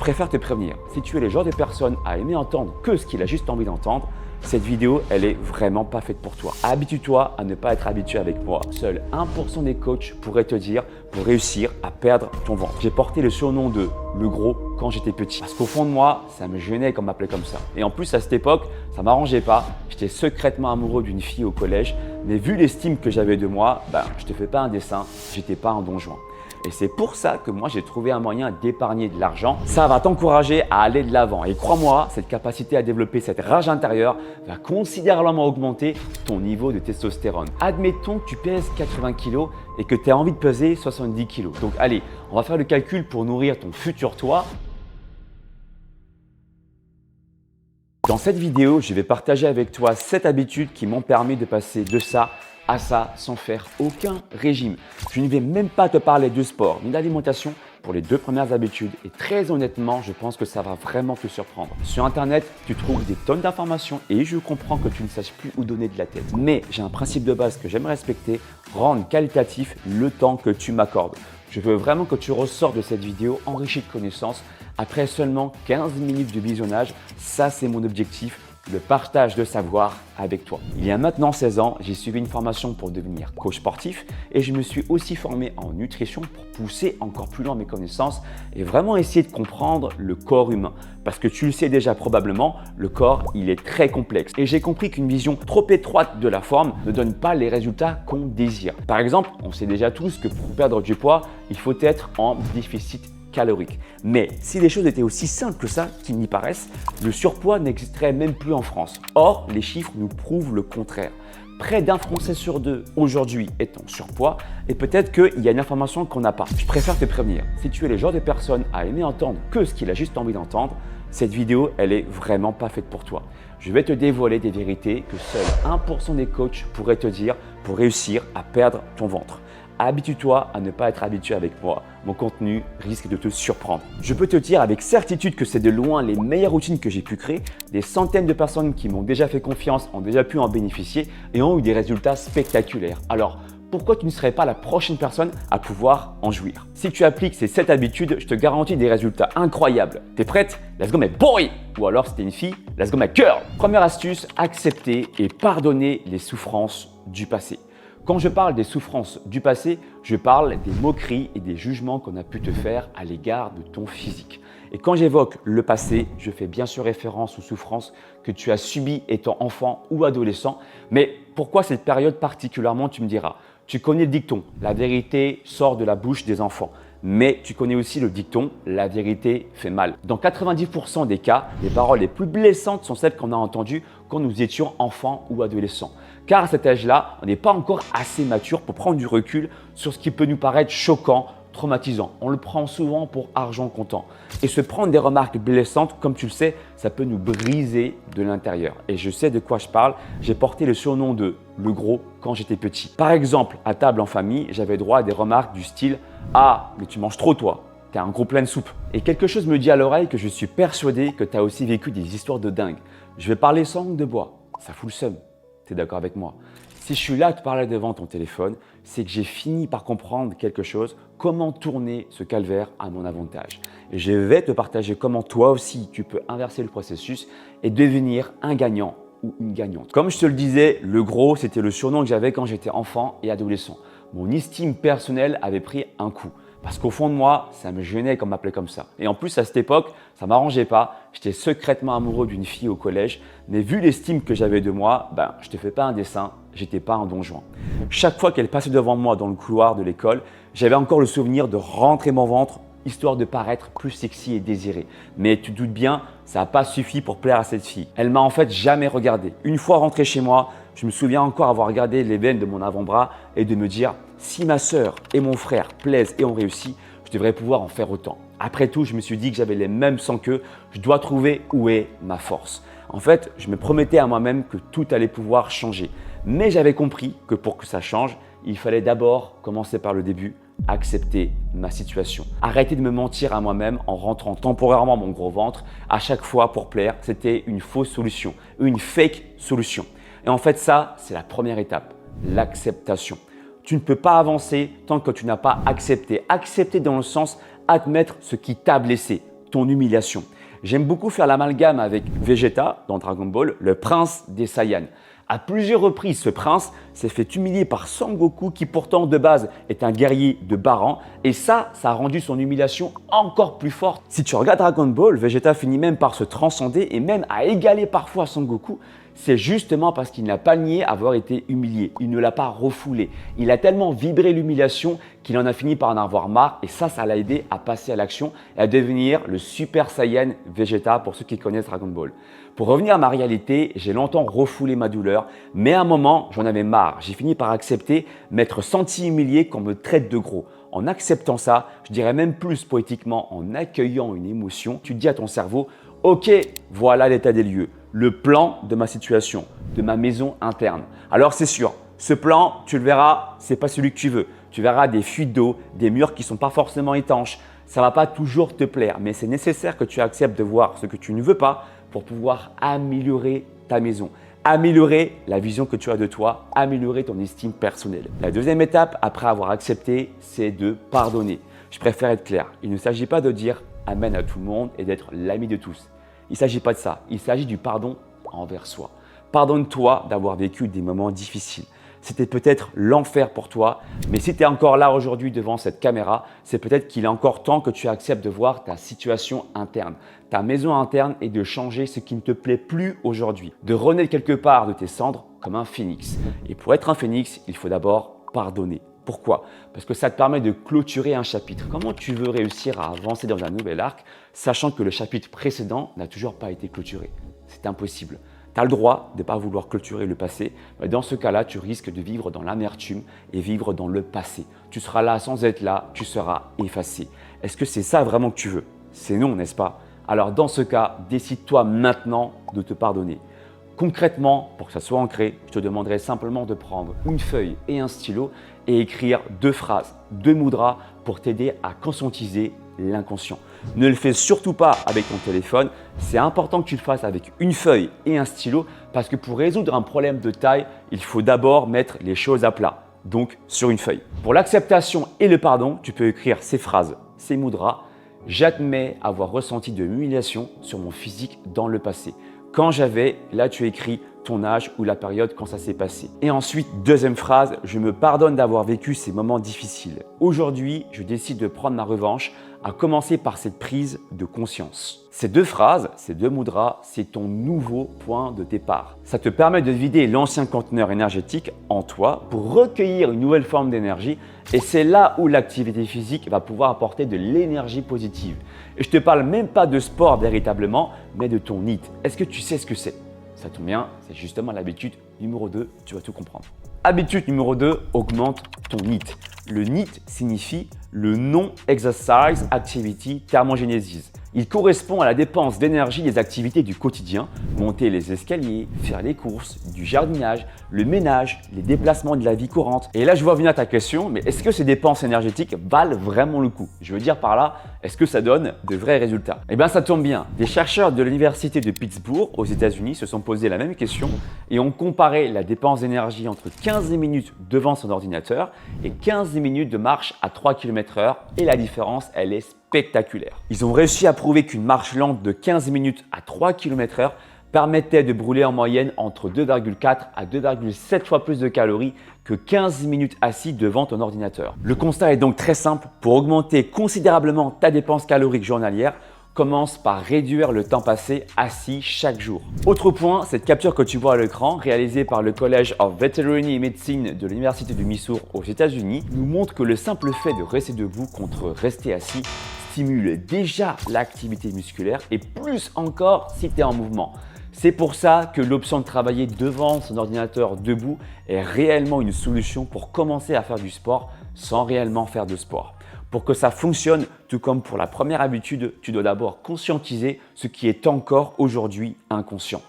préfère te prévenir, si tu es le genre de personne à aimer entendre que ce qu'il a juste envie d'entendre, cette vidéo, elle est vraiment pas faite pour toi. Habitue-toi à ne pas être habitué avec moi. Seul 1% des coachs pourraient te dire pour réussir à perdre ton ventre. J'ai porté le surnom de le gros quand j'étais petit. Parce qu'au fond de moi, ça me gênait qu'on m'appelait comme ça. Et en plus, à cette époque, ça m'arrangeait pas. J'étais secrètement amoureux d'une fille au collège. Mais vu l'estime que j'avais de moi, je te fais pas un dessin, j'étais pas un Don Juan. Et c'est pour ça que moi, j'ai trouvé un moyen d'épargner de l'argent. Ça va t'encourager à aller de l'avant. Et crois-moi, cette capacité à développer cette rage intérieure va considérablement augmenter ton niveau de testostérone. Admettons que tu pèses 80 kg et que tu as envie de peser 70 kg. Donc allez, on va faire le calcul pour nourrir ton futur toi. Dans cette vidéo, je vais partager avec toi 7 habitudes qui m'ont permis de passer de ça à ça sans faire aucun régime. Je ne vais même pas te parler de sport ni d'alimentation pour les 2 premières habitudes et très honnêtement, je pense que ça va vraiment te surprendre. Sur internet, tu trouves des tonnes d'informations et je comprends que tu ne saches plus où donner de la tête. Mais j'ai un principe de base que j'aime respecter, rendre qualitatif le temps que tu m'accordes. Je veux vraiment que tu ressors de cette vidéo enrichi de connaissances après seulement 15 minutes de visionnage. Ça, c'est mon objectif. Le partage de savoir avec toi. Il y a maintenant 16 ans, j'ai suivi une formation pour devenir coach sportif et je me suis aussi formé en nutrition pour pousser encore plus loin mes connaissances et vraiment essayer de comprendre le corps humain. Parce que tu le sais déjà probablement, le corps, il est très complexe. Et j'ai compris qu'une vision trop étroite de la forme ne donne pas les résultats qu'on désire. Par exemple, on sait déjà tous que pour perdre du poids, il faut être en déficit calorique. Mais si les choses étaient aussi simples que ça, qu'il n'y paraissent, le surpoids n'existerait même plus en France. Or, les chiffres nous prouvent le contraire. Près d'un Français sur 2 aujourd'hui est en surpoids et peut-être qu'il y a une information qu'on n'a pas. Je préfère te prévenir, si tu es le genre de personne à aimer entendre que ce qu'il a juste envie d'entendre, cette vidéo, elle est vraiment pas faite pour toi. Je vais te dévoiler des vérités que seul 1% des coachs pourraient te dire pour réussir à perdre ton ventre. Habitue-toi à ne pas être habitué avec moi. Mon contenu risque de te surprendre. Je peux te dire avec certitude que c'est de loin les meilleures routines que j'ai pu créer. Des centaines de personnes qui m'ont déjà fait confiance ont déjà pu en bénéficier et ont eu des résultats spectaculaires. Alors, pourquoi tu ne serais pas la prochaine personne à pouvoir en jouir? Si tu appliques ces 7 habitudes, je te garantis des résultats incroyables. T'es prête? Let's go my boy! Ou alors si t'es une fille, let's go my girl! Première astuce, accepter et pardonner les souffrances du passé. Quand je parle des souffrances du passé, je parle des moqueries et des jugements qu'on a pu te faire à l'égard de ton physique. Et quand j'évoque le passé, je fais bien sûr référence aux souffrances que tu as subies étant enfant ou adolescent. Mais pourquoi cette période particulièrement, tu me diras? Tu connais le dicton, la vérité sort de la bouche des enfants. Mais tu connais aussi le dicton, la vérité fait mal. Dans 90% des cas, les paroles les plus blessantes sont celles qu'on a entendues quand nous étions enfants ou adolescents. Car à cet âge-là, on n'est pas encore assez mature pour prendre du recul sur ce qui peut nous paraître choquant, traumatisant. On le prend souvent pour argent comptant. Et se prendre des remarques blessantes, comme tu le sais, ça peut nous briser de l'intérieur. Et je sais de quoi je parle. J'ai porté le surnom de le gros quand j'étais petit. Par exemple, à table en famille, j'avais droit à des remarques du style « Ah, mais tu manges trop toi, t'es un gros plein de soupe ». Et quelque chose me dit à l'oreille que je suis persuadé que tu as aussi vécu des histoires de dingue. Je vais parler sans langue de bois. Ça fout le seum. Tu es d'accord avec moi? Si je suis là à te parler devant ton téléphone, c'est que j'ai fini par comprendre quelque chose, comment tourner ce calvaire à mon avantage. Et je vais te partager comment toi aussi tu peux inverser le processus et devenir un gagnant ou une gagnante. Comme je te le disais, le gros, c'était le surnom que j'avais quand j'étais enfant et adolescent. Mon estime personnelle avait pris un coup. Parce qu'au fond de moi, ça me gênait qu'on m'appelait comme ça. Et en plus, à cette époque, ça ne m'arrangeait pas. J'étais secrètement amoureux d'une fille au collège. Mais vu l'estime que j'avais de moi, je ne te fais pas un dessin, j'étais pas un Don Juan. Chaque fois qu'elle passait devant moi dans le couloir de l'école, j'avais encore le souvenir de rentrer mon ventre, histoire de paraître plus sexy et désiré. Mais tu te doutes bien, ça n'a pas suffi pour plaire à cette fille. Elle m'a en fait jamais regardé. Une fois rentré chez moi, je me souviens encore avoir regardé les veines de mon avant-bras et de me dire « Si ma sœur et mon frère plaisent et ont réussi, je devrais pouvoir en faire autant. » Après tout, je me suis dit que j'avais les mêmes sangs qu'eux. Je dois trouver où est ma force. En fait, je me promettais à moi-même que tout allait pouvoir changer. Mais j'avais compris que pour que ça change, il fallait d'abord commencer par le début, accepter ma situation. Arrêter de me mentir à moi-même en rentrant temporairement mon gros ventre à chaque fois pour plaire. C'était une fausse solution, une fake solution. Et en fait, ça, c'est la première étape, l'acceptation. Tu ne peux pas avancer tant que tu n'as pas accepté. Accepter dans le sens admettre ce qui t'a blessé, ton humiliation. J'aime beaucoup faire l'amalgame avec Vegeta dans Dragon Ball, le prince des Saiyans. À plusieurs reprises, ce prince s'est fait humilier par Son Goku qui pourtant de base est un guerrier de bas rang et ça a rendu son humiliation encore plus forte. Si tu regardes Dragon Ball, Vegeta finit même par se transcender et même à égaler parfois Son Goku. C'est justement parce qu'il n'a pas nié avoir été humilié. Il ne l'a pas refoulé. Il a tellement vibré l'humiliation qu'il en a fini par en avoir marre et ça l'a aidé à passer à l'action et à devenir le Super Saiyan Vegeta pour ceux qui connaissent Dragon Ball. Pour revenir à ma réalité, j'ai longtemps refoulé ma douleur, mais à un moment, j'en avais marre. J'ai fini par accepter, m'être senti humilié qu'on me traite de gros. En acceptant ça, je dirais même plus poétiquement, en accueillant une émotion, tu dis à ton cerveau, ok, voilà l'état des lieux, le plan de ma situation, de ma maison interne. Alors c'est sûr, ce plan, tu le verras, ce n'est pas celui que tu veux. Tu verras des fuites d'eau, des murs qui ne sont pas forcément étanches. Ça ne va pas toujours te plaire, mais c'est nécessaire que tu acceptes de voir ce que tu ne veux pas pour pouvoir améliorer ta maison, améliorer la vision que tu as de toi, améliorer ton estime personnelle. La deuxième étape, après avoir accepté, c'est de pardonner. Je préfère être clair. Il ne s'agit pas de dire amen à tout le monde et d'être l'ami de tous. Il ne s'agit pas de ça. Il s'agit du pardon envers soi. Pardonne-toi d'avoir vécu des moments difficiles. C'était peut-être l'enfer pour toi, mais si tu es encore là aujourd'hui devant cette caméra, c'est peut-être qu'il est encore temps que tu acceptes de voir ta situation interne, ta maison interne et de changer ce qui ne te plaît plus aujourd'hui, de renaître quelque part de tes cendres comme un phénix. Et pour être un phénix, il faut d'abord pardonner. Pourquoi? Parce que ça te permet de clôturer un chapitre. Comment tu veux réussir à avancer dans un nouvel arc, sachant que le chapitre précédent n'a toujours pas été clôturé? C'est impossible. Tu as le droit de ne pas vouloir clôturer le passé, mais dans ce cas-là, tu risques de vivre dans l'amertume et vivre dans le passé. Tu seras là sans être là, tu seras effacé. Est-ce que c'est ça vraiment que tu veux? C'est non, n'est-ce pas? Alors dans ce cas, décide-toi maintenant de te pardonner. Concrètement, pour que ça soit ancré, je te demanderai simplement de prendre une feuille et un stylo et écrire 2 phrases, 2 mudras pour t'aider à conscientiser l'inconscient. Ne le fais surtout pas avec ton téléphone. C'est important que tu le fasses avec une feuille et un stylo parce que pour résoudre un problème de taille, il faut d'abord mettre les choses à plat, donc sur une feuille. Pour l'acceptation et le pardon, tu peux écrire ces phrases, ces mudras. J'admets avoir ressenti de l'humiliation sur mon physique dans le passé. Quand j'avais, là tu écris ton âge ou la période quand ça s'est passé. Et ensuite, deuxième phrase, je me pardonne d'avoir vécu ces moments difficiles. Aujourd'hui, je décide de prendre ma revanche, à commencer par cette prise de conscience. Ces 2 phrases, ces 2 mudras, c'est ton nouveau point de départ. Ça te permet de vider l'ancien conteneur énergétique en toi pour recueillir une nouvelle forme d'énergie et c'est là où l'activité physique va pouvoir apporter de l'énergie positive. Et je ne te parle même pas de sport véritablement, mais de ton NEAT. Est-ce que tu sais ce que c'est? Ça tombe bien, c'est justement l'habitude numéro 2, tu vas tout comprendre. Habitude numéro 2, augmente ton NEAT. Le NEAT signifie le Non-Exercise Activity Thermogenesis. Il correspond à la dépense d'énergie des activités du quotidien, monter les escaliers, faire les courses, du jardinage, le ménage, les déplacements de la vie courante. Et là, je vois venir ta question, mais est-ce que ces dépenses énergétiques valent vraiment le coup? Je veux dire par là, est-ce que ça donne de vrais résultats? Eh bien, ça tombe bien. Des chercheurs de l'université de Pittsburgh aux États-Unis se sont posé la même question et ont comparé la dépense d'énergie entre 15 minutes devant son ordinateur et 15 minutes de marche à 3 km/h et la différence, elle est spectaculaire. Ils ont réussi à prouver qu'une marche lente de 15 minutes à 3 km/h permettait de brûler en moyenne entre 2,4 à 2,7 fois plus de calories que 15 minutes assis devant ton ordinateur. Le constat est donc très simple. Pour augmenter considérablement ta dépense calorique journalière, commence par réduire le temps passé assis chaque jour. Autre point, cette capture que tu vois à l'écran, réalisée par le College of Veterinary Medicine de l'Université du Missouri aux États-Unis, nous montre que le simple fait de rester debout contre rester assis stimule déjà l'activité musculaire et plus encore si tu es en mouvement. C'est pour ça que l'option de travailler devant son ordinateur debout est réellement une solution pour commencer à faire du sport sans réellement faire de sport. Pour que ça fonctionne, tout comme pour la première habitude, tu dois d'abord conscientiser ce qui est encore aujourd'hui inconscient.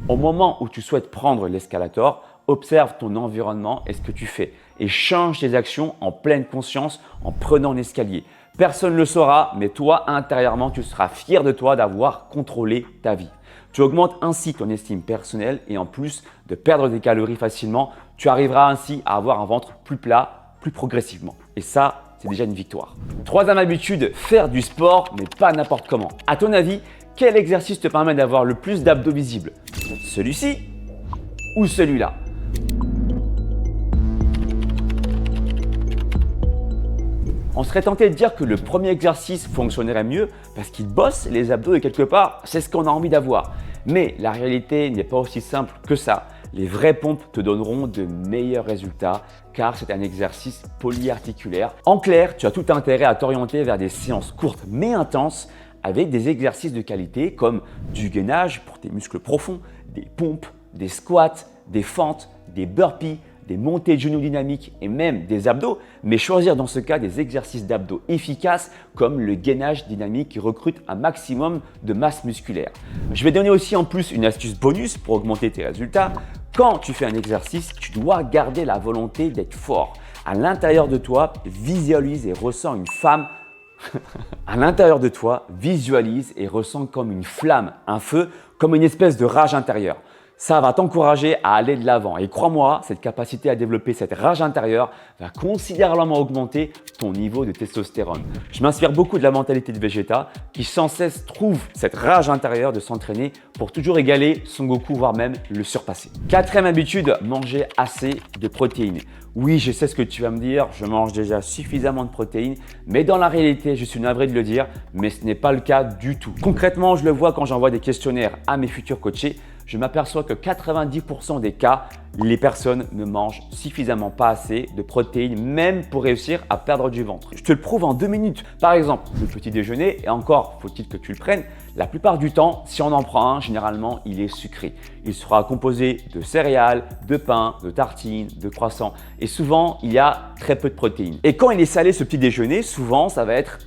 Au moment où tu souhaites prendre l'escalator, observe ton environnement et ce que tu fais et change tes actions en pleine conscience en prenant l'escalier. Personne ne le saura, mais toi, intérieurement, tu seras fier de toi d'avoir contrôlé ta vie. Tu augmentes ainsi ton estime personnelle et en plus de perdre des calories facilement, tu arriveras ainsi à avoir un ventre plus plat, plus progressivement. Et ça, c'est déjà une victoire. Troisième habitude, faire du sport, mais pas n'importe comment. À ton avis, quel exercice te permet d'avoir le plus d'abdos visibles? Celui-ci ou celui-là? On serait tenté de dire que le premier exercice fonctionnerait mieux parce qu'il bosse les abdos et quelque part, c'est ce qu'on a envie d'avoir. Mais la réalité n'est pas aussi simple que ça. Les vraies pompes te donneront de meilleurs résultats car c'est un exercice polyarticulaire. En clair, tu as tout intérêt à t'orienter vers des séances courtes mais intenses avec des exercices de qualité comme du gainage pour tes muscles profonds, des pompes, des squats, des fentes, des burpees, des montées de genoux dynamiques et même des abdos, mais choisir dans ce cas des exercices d'abdos efficaces comme le gainage dynamique qui recrute un maximum de masse musculaire. Je vais donner aussi en plus une astuce bonus pour augmenter tes résultats. Quand tu fais un exercice, tu dois garder la volonté d'être fort. À l'intérieur de toi, visualise et ressens une femme. À l'intérieur de toi, visualise et ressens comme une flamme, un feu, comme une espèce de rage intérieure. Ça va t'encourager à aller de l'avant. Et crois-moi, cette capacité à développer cette rage intérieure va considérablement augmenter ton niveau de testostérone. Je m'inspire beaucoup de la mentalité de Vegeta qui sans cesse trouve cette rage intérieure de s'entraîner pour toujours égaler Son Goku, voire même le surpasser. Quatrième habitude, manger assez de protéines. Oui, je sais ce que tu vas me dire, je mange déjà suffisamment de protéines, mais dans la réalité, je suis navré de le dire, mais ce n'est pas le cas du tout. Concrètement, je le vois quand j'envoie des questionnaires à mes futurs coachés, je m'aperçois que 90% des cas, les personnes ne mangent suffisamment pas assez de protéines, même pour réussir à perdre du ventre. Je te le prouve en 2 minutes. Par exemple, le petit déjeuner, et encore faut-il que tu le prennes, la plupart du temps, si on en prend un, généralement, il est sucré. Il sera composé de céréales, de pain, de tartines, de croissants. Et souvent, il y a très peu de protéines. Et quand il est salé, ce petit déjeuner, souvent, ça va être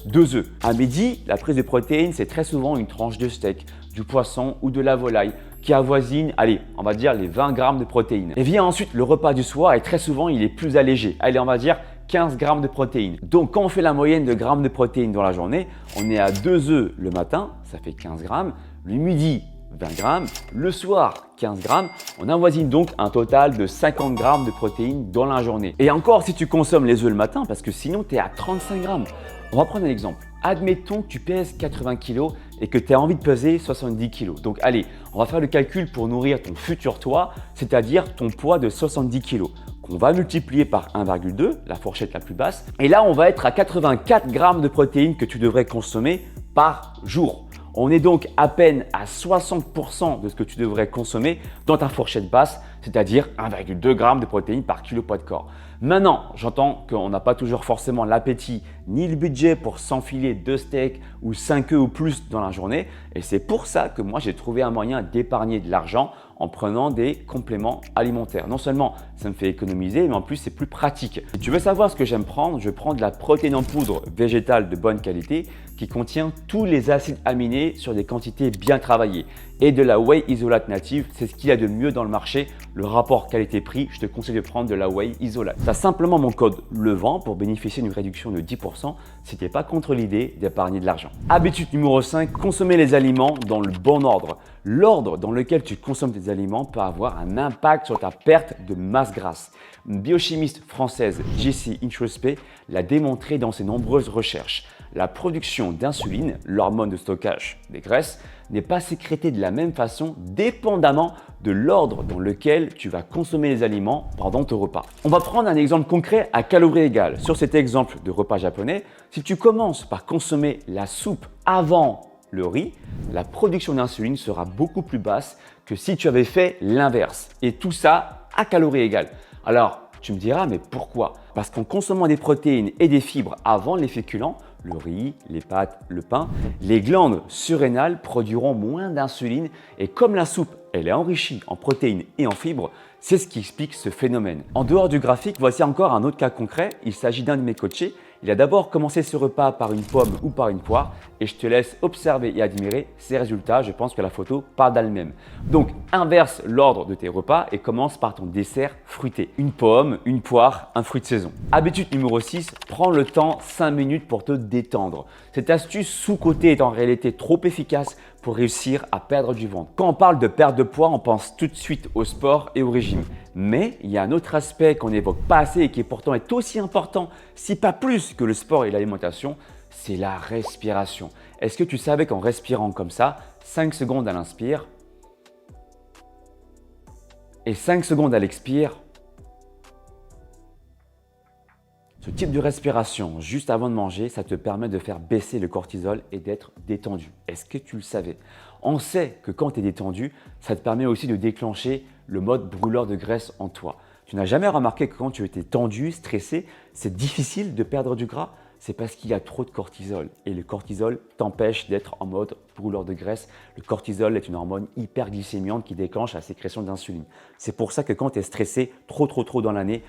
2 œufs. À midi, la prise de protéines, c'est très souvent une tranche de steak, du poisson ou de la volaille qui avoisine, on va dire les 20 grammes de protéines. Et vient ensuite le repas du soir et très souvent, il est plus allégé. On va dire 15 grammes de protéines. Donc, quand on fait la moyenne de grammes de protéines dans la journée, on est à 2 œufs le matin, ça fait 15 grammes. Le midi, 20 grammes. Le soir, 15 grammes. On avoisine donc un total de 50 grammes de protéines dans la journée. Et encore, si tu consommes les œufs le matin, parce que sinon, tu es à 35 grammes. On va prendre un exemple. Admettons que tu pèses 80 kg et que tu as envie de peser 70 kg. Donc, allez, on va faire le calcul pour nourrir ton futur toi, c'est-à-dire ton poids de 70 kg. On va multiplier par 1,2, la fourchette la plus basse. Et là, on va être à 84 grammes de protéines que tu devrais consommer par jour. On est donc à peine à 60% de ce que tu devrais consommer dans ta fourchette basse, c'est-à-dire 1,2 g de protéines par kilo poids de corps. Maintenant, j'entends qu'on n'a pas toujours forcément l'appétit ni le budget pour s'enfiler 2 steaks ou 5 œufs ou plus dans la journée. Et c'est pour ça que moi, j'ai trouvé un moyen d'épargner de l'argent en prenant des compléments alimentaires. Non seulement ça me fait économiser, mais en plus c'est plus pratique. Si tu veux savoir ce que j'aime prendre, je prends de la protéine en poudre végétale de bonne qualité qui contient tous les acides aminés sur des quantités bien travaillées. Et de la whey isolate native, c'est ce qu'il y a de mieux dans le marché. Le rapport qualité-prix, je te conseille de prendre de la whey isolate. Tu as simplement mon code LEVENT pour bénéficier d'une réduction de 10% si tu n'es pas contre l'idée d'épargner de l'argent. Habitude numéro 5, consommer les aliments dans le bon ordre. L'ordre dans lequel tu consommes tes aliments peut avoir un impact sur ta perte de masse grasse. Une biochimiste française, Jessie Introspé, l'a démontré dans ses nombreuses recherches. La production d'insuline, l'hormone de stockage des graisses, n'est pas sécrétée de la même façon dépendamment de l'ordre dans lequel tu vas consommer les aliments pendant ton repas. On va prendre un exemple concret à calories égales. Sur cet exemple de repas japonais, si tu commences par consommer la soupe avant le riz, la production d'insuline sera beaucoup plus basse que si tu avais fait l'inverse. Et tout ça à calories égales. Alors, tu me diras, mais pourquoi? Parce qu'en consommant des protéines et des fibres avant les féculents, le riz, les pâtes, le pain, les glandes surrénales produiront moins d'insuline et comme la soupe, elle est enrichie en protéines et en fibres, c'est ce qui explique ce phénomène. En dehors du graphique, voici encore un autre cas concret. Il s'agit d'un de mes coachés. Il a d'abord commencé ce repas par une pomme ou par une poire et je te laisse observer et admirer ses résultats. Je pense que la photo parle d'elle-même. Donc, inverse l'ordre de tes repas et commence par ton dessert fruité. Une pomme, une poire, un fruit de saison. Habitude numéro 6, prends le temps 5 minutes pour te détendre. Cette astuce sous-cotée est en réalité trop efficace pour réussir à perdre du ventre. Quand on parle de perte de poids, on pense tout de suite au sport et au régime. Mais il y a un autre aspect qu'on n'évoque pas assez et qui pourtant est aussi important, si pas plus que le sport et l'alimentation, c'est la respiration. Est-ce que tu savais qu'en respirant comme ça, 5 secondes à l'inspire et 5 secondes à l'expire, ce type de respiration juste avant de manger, ça te permet de faire baisser le cortisol et d'être détendu. Est-ce que tu le savais? On sait que quand tu es détendu, ça te permet aussi de déclencher le mode brûleur de graisse en toi. Tu n'as jamais remarqué que quand tu étais tendu, stressé, c'est difficile de perdre du gras? C'est parce qu'il y a trop de cortisol et le cortisol t'empêche d'être en mode brûleur de graisse. Le cortisol est une hormone hyperglycémiante qui déclenche la sécrétion d'insuline. C'est pour ça que quand tu es stressé trop dans l'année,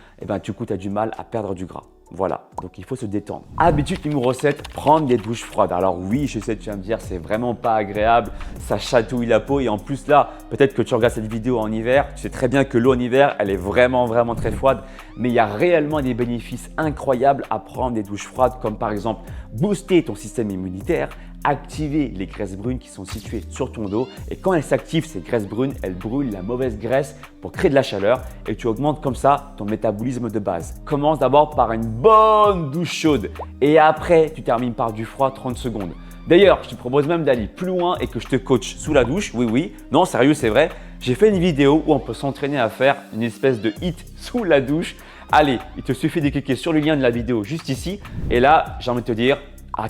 tu as du mal à perdre du gras. Voilà, donc il faut se détendre. Habitude numéro 7, prendre des douches froides. Alors oui, je sais, tu vas me dire, c'est vraiment pas agréable, ça chatouille la peau et en plus là, peut-être que tu regardes cette vidéo en hiver, tu sais très bien que l'eau en hiver, elle est vraiment très froide, mais il y a réellement des bénéfices incroyables à prendre des douches froides comme par exemple booster ton système immunitaire, activer les graisses brunes qui sont situées sur ton dos et quand elles s'activent, ces graisses brunes, elles brûlent la mauvaise graisse pour créer de la chaleur et tu augmentes comme ça ton métabolisme de base. Commence d'abord par une bonne douche chaude et après tu termines par du froid 30 secondes. D'ailleurs, je te propose même d'aller plus loin et que je te coach sous la douche. Oui, non sérieux c'est vrai. J'ai fait une vidéo où on peut s'entraîner à faire une espèce de hit sous la douche. Allez, il te suffit de cliquer sur le lien de la vidéo juste ici et là j'ai envie de te dire,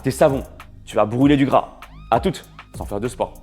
tes savons. Tu vas brûler du gras. À toutes, sans faire de sport.